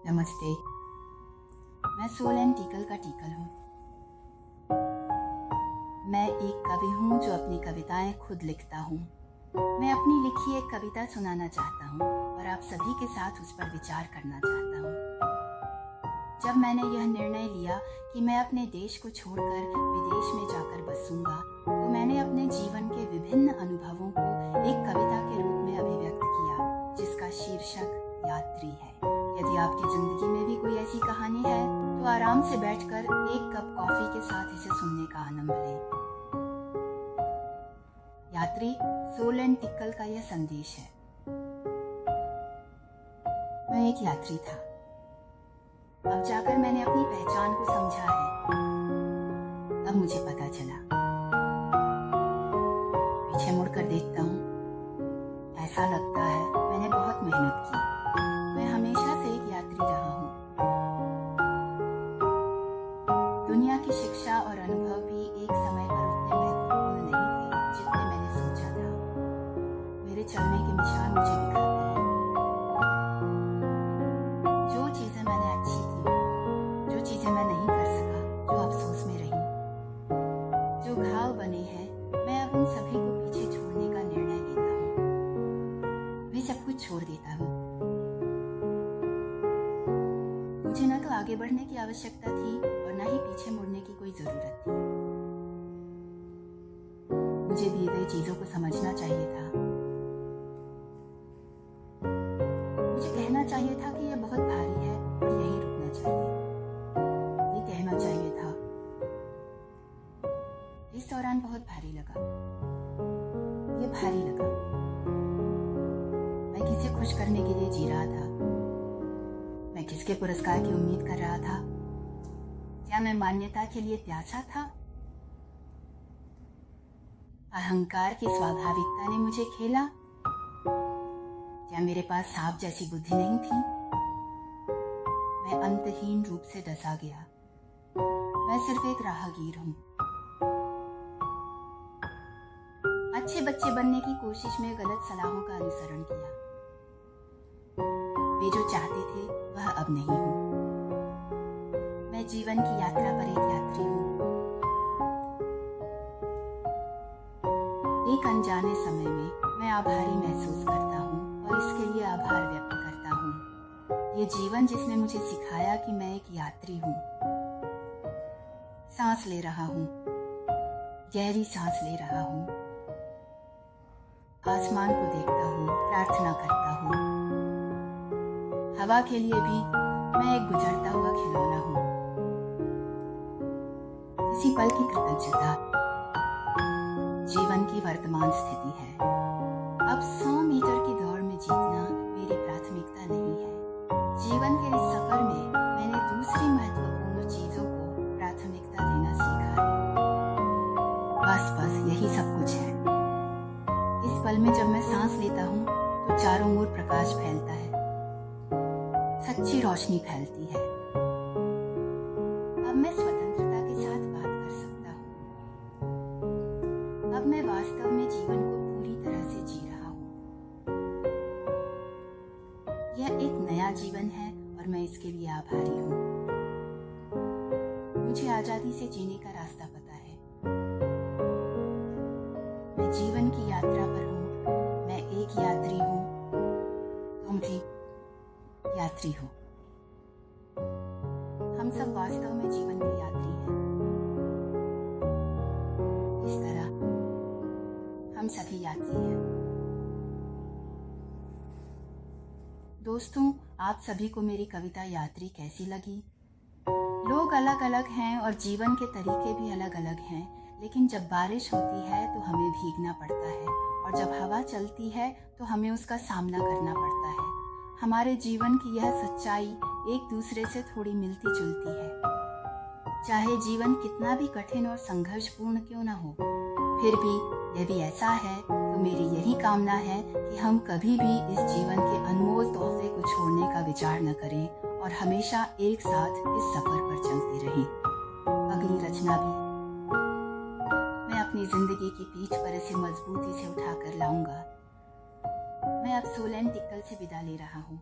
नमस्ते। मैं सोलन टीकल का टीकल हूँ। मैं एक कवि हूँ जो अपनी कविताएं खुद लिखता हूँ। मैं अपनी लिखी एक कविता सुनाना चाहता हूँ और आप सभी के साथ उस पर विचार करना चाहता हूँ। जब मैंने यह निर्णय लिया कि मैं अपने देश को छोड़कर विदेश में जाकर बसूंगा, तो मैंने अपने जीवन के विभिन्न अनुभवों को एक कविता के रूप में अभिव्यक्त किया, जिसका शीर्षक यात्री है। यदि आपकी जिंदगी में भी कोई ऐसी कहानी है, तो आराम से बैठकर एक कप कॉफी के साथ इसे सुनने का आनंद लें। यात्री सोलन टिक्कल का यह संदेश है। मैं एक यात्री था। अब जाकर मैंने अपनी पहचान को समझा है। अब मुझे पता चला। पीछे मुड़कर देखता हूँ, ऐसा लगता है मैंने बहुत मेहनत की। मैं हमेशा से एक यात्री रहा हूँ। दुनिया की शिक्षा और अनुभव भी एक समय पर उतने महत्वपूर्ण नहीं थे जितने मैंने सोचा था। मेरे चलने के निशान मुझे दिखाते हैं। जो चीजें मैंने अच्छी की, जो चीजें मैं नहीं कर सका, जो अफसोस में रही, जो घाव बने हैं, मैं अब उन सभी को पीछे छोड़ने का निर्णय लेता हूँ। मैं सब कुछ छोड़ देता हूँ। मुझे न तो आगे बढ़ने की आवश्यकता थी और न ही पीछे मुड़ने की कोई जरूरत थी। मुझे दिए गई चीजों को समझना चाहिए था। मुझे कहना चाहिए था कि यह बहुत भारी है और यहीं रुकना चाहिए। ये कहना चाहिए था। इस दौरान बहुत भारी लगा। ये भारी लगा। मैं किसे खुश करने के लिए जी रहा था। मैं किसके पुरस्कार की उम्मीद कर रहा था? क्या मैं मान्यता के लिए प्यासा था? अहंकार की स्वाभाविकता ने मुझे खेला? क्या मेरे पास सांप जैसी बुद्धि नहीं थी? मैं अंतहीन रूप से डसा गया। मैं सिर्फ एक राहगीर हूँ। अच्छे बच्चे बनने की कोशिश में गलत सलाहों का अनुसरण किया। वे जो चाहते थे वह अब नहीं हूँ। मैं जीवन की यात्रा पर एक यात्री हूँ। एक अनजाने समय में मैं आभारी महसूस करता हूँ और इसके लिए आभार व्यक्त करता हूँ। ये जीवन जिसने मुझे सिखाया कि मैं एक यात्री हूँ। सांस ले रहा हूँ, गहरी सांस ले रहा हूँ। आसमान को देखता हूँ, प्रार्थना करता हूँ। हवा के लिए भी मैं एक गुजरता हुआ खिलौना हूँ। किसी पल की कृतज्ञता जीवन की वर्तमान स्थिति है। अब 100 मीटर की दौड़ में जीतना मेरी प्राथमिकता नहीं है। जीवन के इस सफर में मैंने दूसरी महत्वपूर्ण चीजों को प्राथमिकता देना सीखा है। बस यही सब कुछ है। इस पल में जब मैं सांस लेता हूँ तो चारों ओर प्रकाश फैलता है। सच्ची रोशनी फैलती है। अब मैं स्वतंत्रता के साथ बात कर सकता हूँ। अब मैं वास्तव में जीवन को पूरी तरह से जी रहा हूँ। यह एक नया जीवन है और मैं इसके लिए आभारी हूँ। मुझे आजादी से जीने का रास्ता पता है। मैं जीवन की यात्रा पर हूँ। मैं एक यात्री हूँ। तुम भी यात्री हो। हम सब वास्तव में जीवन के यात्री हैं। इस तरह हम सभी यात्री हैं। दोस्तों, आप सभी को मेरी कविता यात्री कैसी लगी? लोग अलग अलग हैं और जीवन के तरीके भी अलग अलग हैं, लेकिन जब बारिश होती है तो हमें भीगना पड़ता है और जब हवा चलती है तो हमें उसका सामना करना पड़ता है। हमारे जीवन की यह सच्चाई एक दूसरे से थोड़ी मिलती जुलती है। चाहे जीवन कितना भी कठिन और संघर्षपूर्ण क्यों न हो, फिर भी यदि ऐसा है तो मेरी यही कामना है कि हम कभी भी इस जीवन के अनमोल तोहफे को छोड़ने का विचार न करें और हमेशा एक साथ इस सफर पर चलते रहें। अगली रचना भी मैं अपनी जिंदगी की पीठ पर इसे मजबूती से उठाकर लाऊंगा। मैं अब सोलन टिक्कल से विदा ले रहा हूँ।